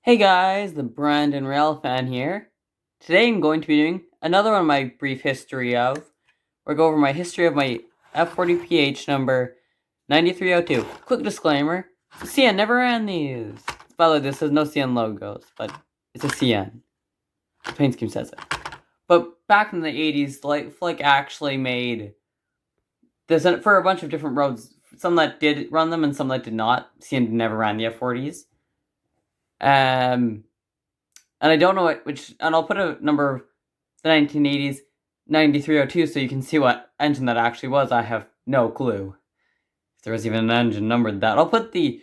Hey guys, the Brandon Rail fan here. Today I'm going to be doing another one of my brief history of, or go over my history of my F40PH number 9302. Quick disclaimer, CN never ran these. By the way, this has no CN logos, but it's a CN. The paint scheme says it. But back in the 80s, Flick actually made this for a bunch of different roads. Some that did run them and some that did not. CN never ran the F40s. And I don't know which, and I'll put a number of the 1980s, 9302, so you can see what engine that actually was. I have no clue if there was even an engine numbered that. I'll put the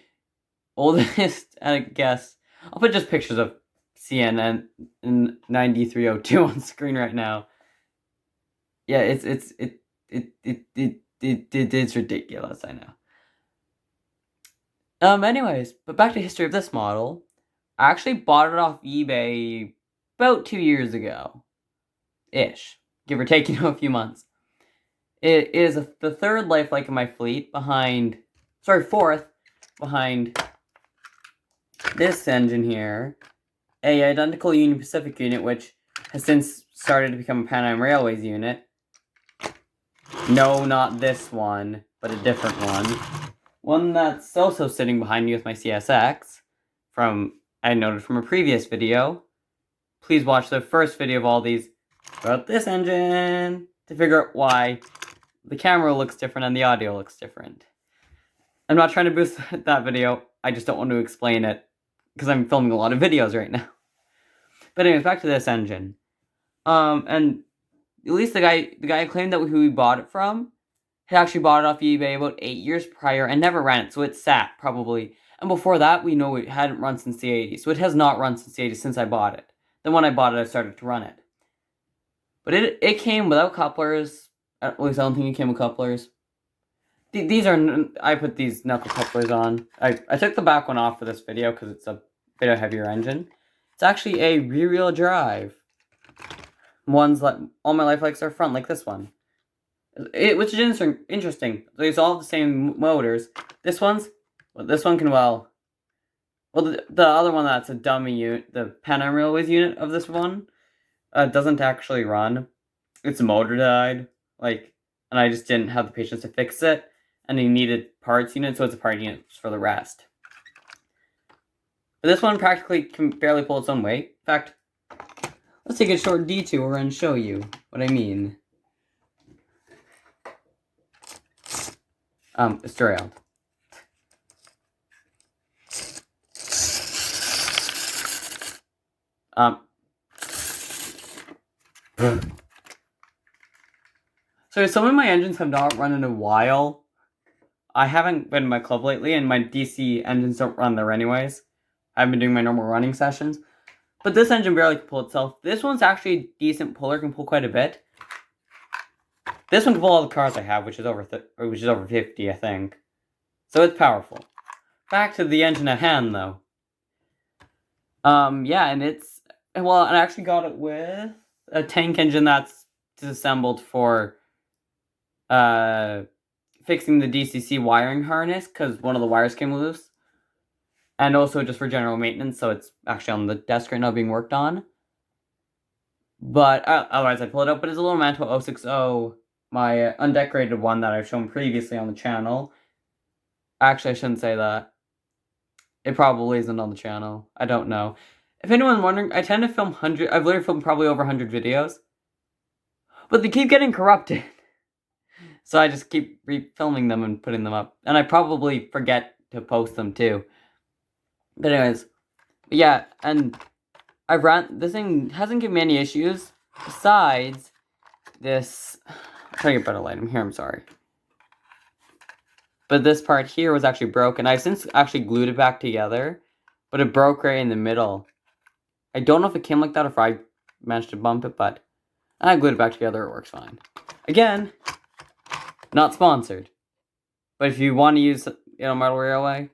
oldest, I guess. I'll put just pictures of CNN in 9302 on screen right now. Yeah, it's ridiculous, I know. Anyways, but back to the history of this model. I actually bought it off eBay about 2 years ago. Ish. Give or take, a few months. It is the third lifelike in my fleet fourth behind this engine here. A identical Union Pacific unit, which has since started to become a Pan Am Railways unit. No, not this one, but a different one. One that's also sitting behind me with my CSX I noted from a previous video. Please watch the first video of all these about this engine to figure out why the camera looks different and the audio looks different. I'm not trying to boost that video, I just don't want to explain it because I'm filming a lot of videos right now. But anyways, back to this engine. And at least the guy claimed that who we bought it from had actually bought it off eBay about 8 years prior and never ran it, so it sat probably. And before that, we know it hadn't run since the 80s, so it has not run since the 80s since I bought it. Then when I bought it, I started to run it. But it came without couplers. At least I don't think it came with couplers. I put these knuckle couplers on. I took the back one off for this video because it's a bit of a heavier engine. It's actually a rear-wheel drive. Ones that all my lifelikes are front, like this one. Which is interesting. These all have the same motors. This one can the other one that's a dummy unit, the Pan Am Railways unit of this one, doesn't actually run. Its motor died, and I just didn't have the patience to fix it, and he needed parts unit, so it's a part unit for the rest. But this one practically can barely pull its own weight. In fact, let's take a short detour and show you what I mean. It's derailed. So some of my engines have not run in a while. I haven't been in my club lately, and my DC engines don't run there anyways. I've been doing my normal running sessions. But this engine barely can pull itself. This one's actually a decent puller, can pull quite a bit. This one can pull all the cars I have, which is over 50, I think. So it's powerful. Back to the engine at hand, though. Yeah, and I actually got it with a tank engine that's disassembled for fixing the DCC wiring harness because one of the wires came loose. And also just for general maintenance, so it's actually on the desk right now being worked on. But otherwise I'd pull it up, but it's a little Mantua 060, my undecorated one that I've shown previously on the channel. Actually, I shouldn't say that. It probably isn't on the channel. I don't know. If anyone's wondering, I tend to film I've literally filmed probably over 100 videos. But they keep getting corrupted. So I just keep refilming them and putting them up. And I probably forget to post them too. But anyways, yeah, and this thing hasn't given me any issues. Besides this, I'm trying to get better lighting here, I'm sorry. But this part here was actually broken. I've since actually glued it back together, but it broke right in the middle. I don't know if it came like that or if I managed to bump it, but I glued it back together, it works fine. Again, not sponsored. But if you want to use, model railways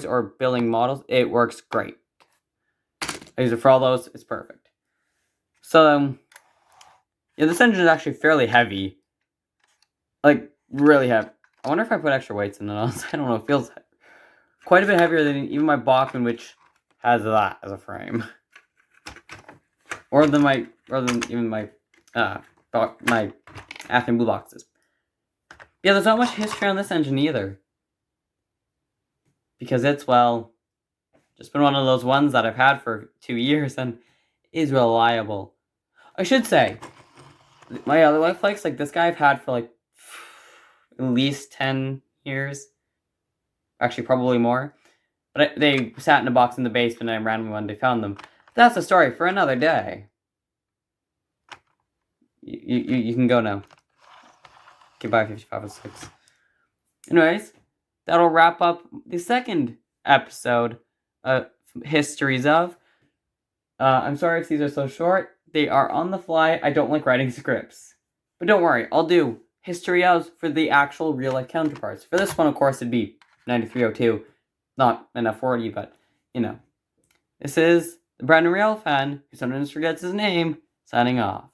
or building models, it works great. I use it for all those, it's perfect. So, yeah, this engine is actually fairly heavy. Like, really heavy. I wonder if I put extra weights in it. I don't know, it feels quite a bit heavier than even my Bachmann, which has that as a frame. Or than even my my Athearn Blue boxes. Yeah, there's not much history on this engine either. Because it's, well, just been one of those ones that I've had for 2 years and is reliable. I should say, my other life likes, like this guy I've had for like at least 10 years. Actually, probably more. But they sat in a box in the basement and I randomly one day found them. That's a story for another day. You can go now. Goodbye, 5506. Anyways, that'll wrap up the second episode of Histories of. I'm sorry if these are so short. They are on the fly. I don't like writing scripts. But don't worry, I'll do History of for the actual real-life counterparts. For this one, of course, it'd be 9302. Not an F40, but, you know. This is the Brandon Real fan, who sometimes forgets his name, signing off.